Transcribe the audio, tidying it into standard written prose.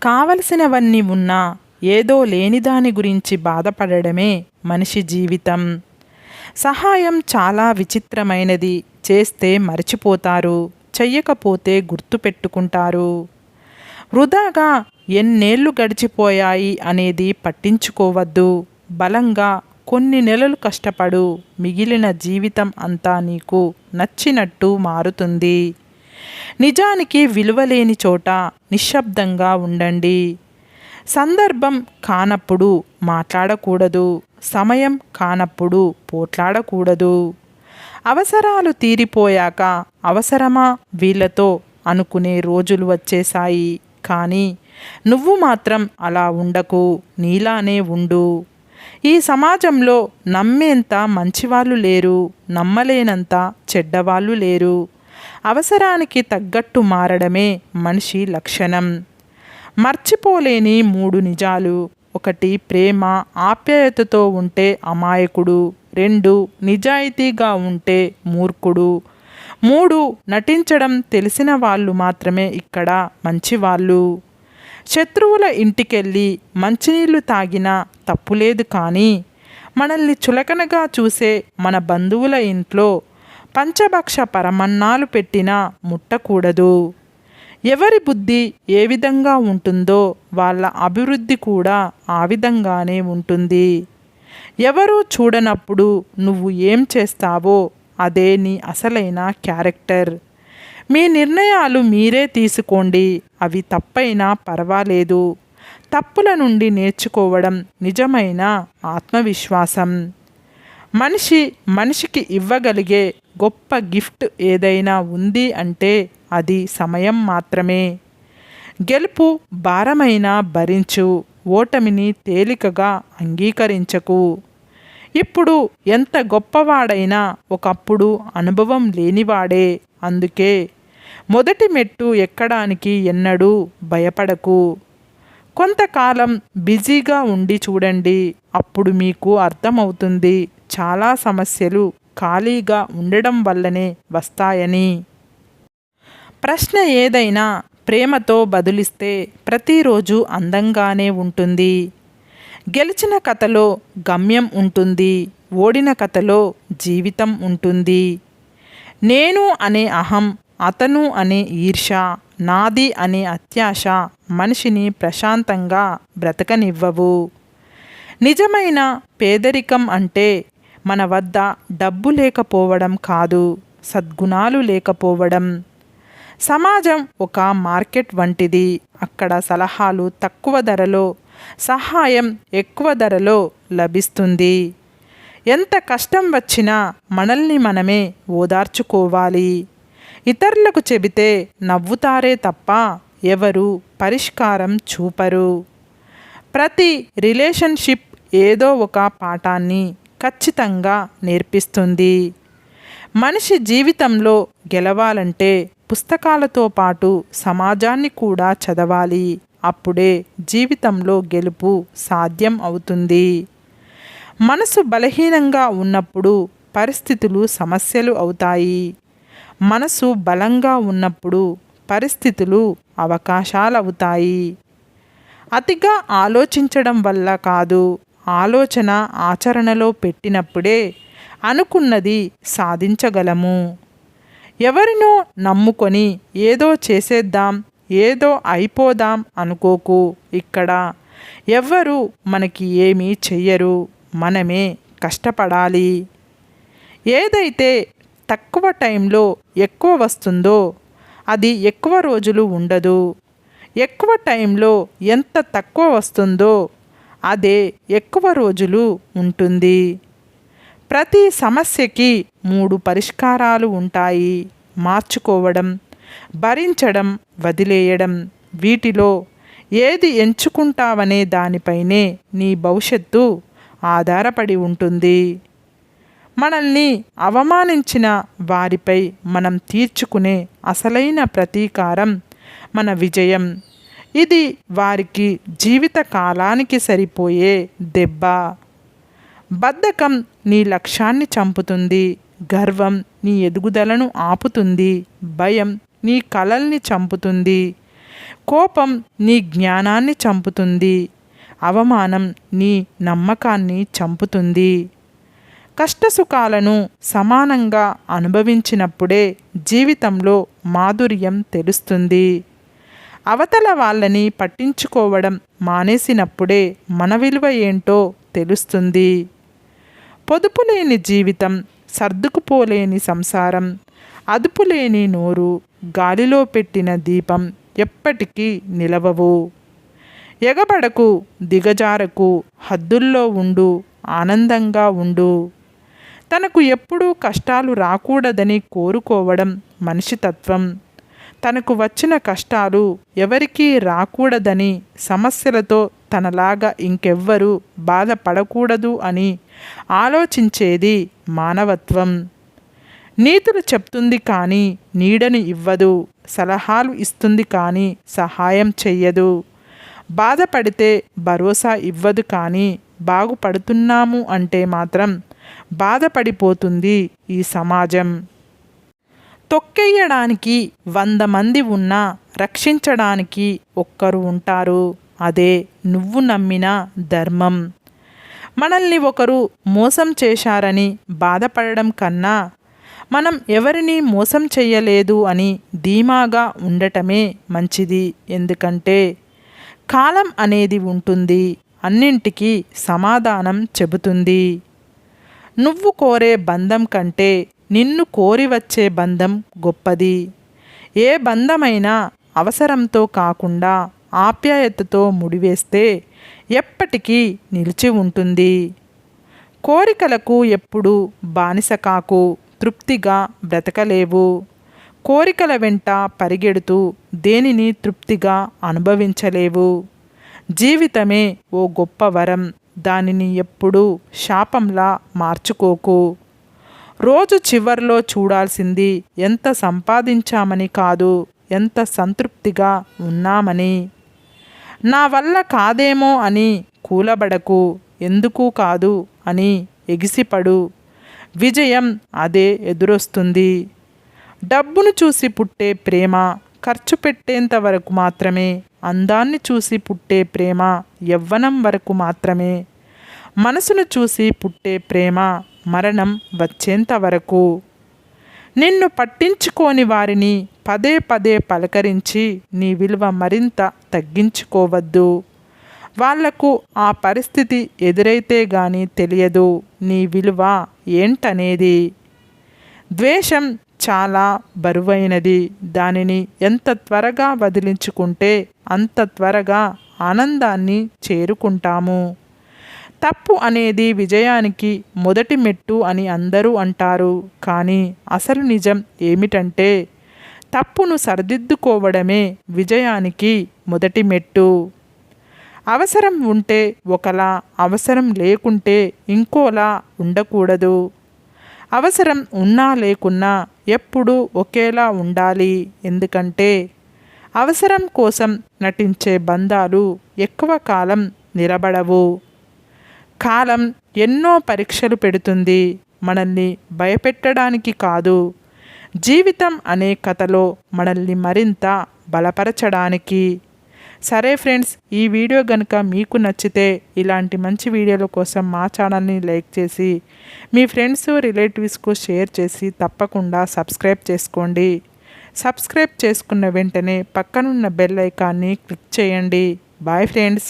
కావలసినవన్నీ ఉన్నా ఏదో లేనిదాని గురించి బాధపడడమే మనిషి జీవితం. సహాయం చాలా విచిత్రమైనది. చేస్తే మర్చిపోతారు, చెయ్యకపోతే గుర్తుపెట్టుకుంటారు. వృధాగా ఎన్నేళ్లు గడిచిపోయాయి అనేది పట్టించుకోవద్దు. బలంగా కొన్ని నెలలు కష్టపడు, మిగిలిన జీవితం అంతా నీకు నచ్చినట్టు మారుతుంది. నిజానికి విలువలేని చోట నిశ్శబ్దంగా ఉండండి. సందర్భం కానప్పుడు మాట్లాడకూడదు, సమయం కానప్పుడు పోట్లాడకూడదు. అవసరాలు తీరిపోయాక అవసరమా వీళ్ళతో అనుకునే రోజులు వచ్చేశాయి. కానీ నువ్వు మాత్రం అలా ఉండకు, నీలానే ఉండు. ఈ సమాజంలో నమ్మేంత మంచివాళ్ళు లేరు, నమ్మలేనంత చెడ్డవాళ్ళు లేరు. అవసరానికి తగ్గట్టు మారడమే మనిషి లక్షణం. మర్చిపోలేని 3 నిజాలు: 1 ప్రేమ ఆప్యాయతతో ఉంటే అమాయకుడు, 2 నిజాయితీగా ఉంటే మూర్ఖుడు, 3 నటించడం తెలిసిన వాళ్ళు మాత్రమే ఇక్కడ మంచివాళ్ళు. శత్రువుల ఇంటికెళ్ళి మంచినీళ్లు తాగినా తప్పులేదు, కానీ మనల్ని చులకనగా చూసే మన బంధువుల ఇంట్లో పంచభక్ష పరమన్నాలు పెట్టినా ముట్టకూడదు. ఎవరి బుద్ధి ఏ విధంగా ఉంటుందో వాళ్ళ అభివృద్ధి కూడా ఆ విధంగానే ఉంటుంది. ఎవరూ చూడనప్పుడు నువ్వు ఏం చేస్తావో అదే నీ అసలైన క్యారెక్టర్. మీ నిర్ణయాలు మీరే తీసుకోండి, అవి తప్పైనా పర్వాలేదు. తప్పుల నుండి నేర్చుకోవడం నిజమైన ఆత్మవిశ్వాసం. మనిషికి ఇవ్వగలిగే గొప్ప గిఫ్ట్ ఏదైనా ఉంది అంటే అది సమయం మాత్రమే. గెలుపు భారమైనా భరించు, ఓటమిని తేలికగా అంగీకరించకు. ఇప్పుడు ఎంత గొప్పవాడైనా ఒకప్పుడు అనుభవం లేనివాడే. అందుకే మొదటి మెట్టు ఎక్కడానికి ఎన్నడూ భయపడకు. కొంతకాలం బిజీగా ఉండి చూడండి, అప్పుడు మీకు అర్థమవుతుంది చాలా సమస్యలు ఖాళీగా ఉండడం వల్లనే వస్తాయని. ప్రశ్న ఏదైనా ప్రేమతో బదులిస్తే ప్రతిరోజు అందంగానే ఉంటుంది. గెలిచిన కథలో గమ్యం ఉంటుంది, ఓడిన కథలో జీవితం ఉంటుంది. నేను అనే అహం, అతను అనే ఈర్ష, నాది అనే అత్యాశ మనిషిని ప్రశాంతంగా బ్రతకనివ్వవు. నిజమైన పేదరికం అంటే మన వద్ద డబ్బు లేకపోవడం కాదు, సద్గుణాలు లేకపోవడం. సమాజం ఒక మార్కెట్ వంటిది. అక్కడ సలహాలు తక్కువ ధరలో, సహాయం ఎక్కువ ధరలో లభిస్తుంది. ఎంత కష్టం వచ్చినా మనల్ని మనమే ఓదార్చుకోవాలి. ఇతరులకు చెబితే నవ్వుతారే తప్ప ఎవరు పరిష్కారం చూపరు. ప్రతి రిలేషన్షిప్ ఏదో ఒక పాఠాన్ని ఖచ్చితంగా నేర్పిస్తుంది. మనిషి జీవితంలో గెలవాలంటే పుస్తకాలతో పాటు సమాజాన్ని కూడా చదవాలి. అప్పుడే జీవితంలో గెలుపు సాధ్యం అవుతుంది. మనసు బలహీనంగా ఉన్నప్పుడు పరిస్థితులు సమస్యలు అవుతాయి. మనసు బలంగా ఉన్నప్పుడు పరిస్థితులు అవకాశాలవుతాయి. అతిగా ఆలోచించడం వల్ల కాదు, ఆలోచన ఆచరణలో పెట్టినప్పుడే అనుకున్నది సాధించగలము. ఎవరినో నమ్ముకొని ఏదో చేసేద్దాం, ఏదో అయిపోదాం అనుకోకు. ఇక్కడ ఎవ్వరూ మనకి ఏమీ చెయ్యరు, మనమే కష్టపడాలి. ఏదైతే తక్కువ టైంలో ఎక్కువ వస్తుందో అది ఎక్కువ రోజులు ఉండదు. ఎక్కువ టైంలో ఎంత తక్కువ వస్తుందో అదే ఎక్కువ రోజులు ఉంటుంది. ప్రతి సమస్యకి 3 పరిష్కారాలు ఉంటాయి: మార్చుకోవడం, భరించడం, వదిలేయడం. వీటిలో ఏది ఎంచుకుంటావనే దానిపైనే నీ భవిష్యత్తు ఆధారపడి ఉంటుంది. మనల్ని అవమానించిన వారిపై మనం తీర్చుకునే అసలైన ప్రతీకారం మన విజయం. ఇది వారికి జీవిత కాలానికి సరిపోయే దెబ్బ. బద్ధకం నీ లక్ష్యాన్ని చంపుతుంది, గర్వం నీ ఎదుగుదలను ఆపుతుంది, భయం నీ కలల్ని చంపుతుంది, కోపం నీ జ్ఞానాన్ని చంపుతుంది. అవమానం నీ నమ్మకాన్ని చంపుతుంది. కష్టసుఖాలను సమానంగా అనుభవించినప్పుడే జీవితంలో మాధుర్యం తెలుస్తుంది. అవతల వాళ్ళని పట్టించుకోవడం మానేసినప్పుడే మన విలువ ఏంటో తెలుస్తుంది. పొదుపులేని జీవితం, సర్దుకుపోలేని సంసారం, అదుపులేని నోరు, గాలిలో పెట్టిన దీపం ఎప్పటికీ నిలవవు. ఎగబడకు, దిగజారకు, హద్దుల్లో ఉండు, ఆనందంగా ఉండు. తనకు ఎప్పుడూ కష్టాలు రాకూడదని కోరుకోవడం మనిషి తత్వం. తనకు వచ్చిన కష్టాలు ఎవరికీ రాకూడదని, సమస్యలతో తనలాగా ఇంకెవ్వరూ బాధపడకూడదు అని ఆలోచించేది మానవత్వం. నీతులు చెప్తుంది కానీ నీడని ఇవ్వదు. సలహాలు ఇస్తుంది కానీ సహాయం చెయ్యదు. బాధపడితే భరోసా ఇవ్వదు కానీ బాగుపడుతున్నాము అంటే మాత్రం బాధపడిపోతుంది ఈ సమాజం. తొక్కేయడానికి 100 మంది ఉన్నా రక్షించడానికి ఒక్కరు ఉంటారు. అదే నువ్వు నమ్మిన ధర్మం. మనల్ని ఒకరు మోసం చేశారని బాధపడడం కన్నా మనం ఎవరిని మోసం చెయ్యలేదు అని ధీమాగా ఉండటమే మంచిది. ఎందుకంటే కాలం అనేది ఉంటుంది, అన్నింటికీ సమాధానం చెబుతుంది. నువ్వు కోరే బంధం కంటే నిన్ను కోరి వచ్చే బంధం గొప్పది. ఏ బంధమైనా అవసరంతో కాకుండా ఆప్యాయతతో ముడివేస్తే ఎప్పటికీ నిలిచి ఉంటుంది. కోరికలకు ఎప్పుడు బానిస కాకు, తృప్తిగా బ్రతకలేవు. కోరికల వెంట పరిగెడుతూ దేనిని తృప్తిగా అనుభవించలేవు. జీవితమే ఓ గొప్ప వరం, దానిని ఎప్పుడూ శాపంలా మార్చుకోకు. రోజు చివర్లో చూడాల్సింది ఎంత సంపాదించామని కాదు, ఎంత సంతృప్తిగా ఉన్నామని. నా వల్ల కాదేమో అని కూలబడకు, ఎందుకు కాదు అని ఎగిసిపడు. విజయం అదే ఎదురొస్తుంది. డబ్బును చూసి పుట్టే ప్రేమ ఖర్చు పెట్టేంత వరకు మాత్రమే. అందాన్ని చూసి పుట్టే ప్రేమ యవ్వనం వరకు మాత్రమే. మనసును చూసి పుట్టే ప్రేమ మరణం వచ్చేంత వరకు. నిన్ను పట్టించుకోని వారిని పదే పదే పలకరించి నీ విలువ మరింత తగ్గించుకోవద్దు. వాళ్లకు ఆ పరిస్థితి ఎదురైతే గాని తెలియదు నీ విలువ ఏంటనేది. ద్వేషం చాలా బరువైనది. దానిని ఎంత త్వరగా వదిలించుకుంటే అంత త్వరగా ఆనందాన్ని చేరుకుంటాము. తప్పు అనేది విజయానికి మొదటి మెట్టు అని అందరూ అంటారు. కానీ అసలు నిజం ఏమిటంటే తప్పును సరిదిద్దుకోవడమే విజయానికి మొదటి మెట్టు. అవసరం ఉంటే ఒకలా, అవసరం లేకుంటే ఇంకోలా ఉండకూడదు. అవసరం ఉన్నా లేకున్నా ఎప్పుడూ ఒకేలా ఉండాలి. ఎందుకంటే అవసరం కోసం నటించే బంధాలు ఎక్కువ కాలం నిలబడవు. కాలం ఎన్నో పరీక్షలు పెడుతుంది, మనల్ని భయపెట్టడానికి కాదు, జీవితం అనే కథలో మనల్ని మరింత బలపరచడానికి. సరే ఫ్రెండ్స్, ఈ వీడియో కనుక మీకు నచ్చితే ఇలాంటి మంచి వీడియోల కోసం మా ఛానల్ని లైక్ చేసి మీ ఫ్రెండ్స్ రిలేటివ్స్కు షేర్ చేసి తప్పకుండా సబ్స్క్రైబ్ చేసుకోండి. సబ్స్క్రైబ్ చేసుకున్న వెంటనే పక్కనున్న బెల్ ఐకాన్ని క్లిక్ చేయండి. Bye friends.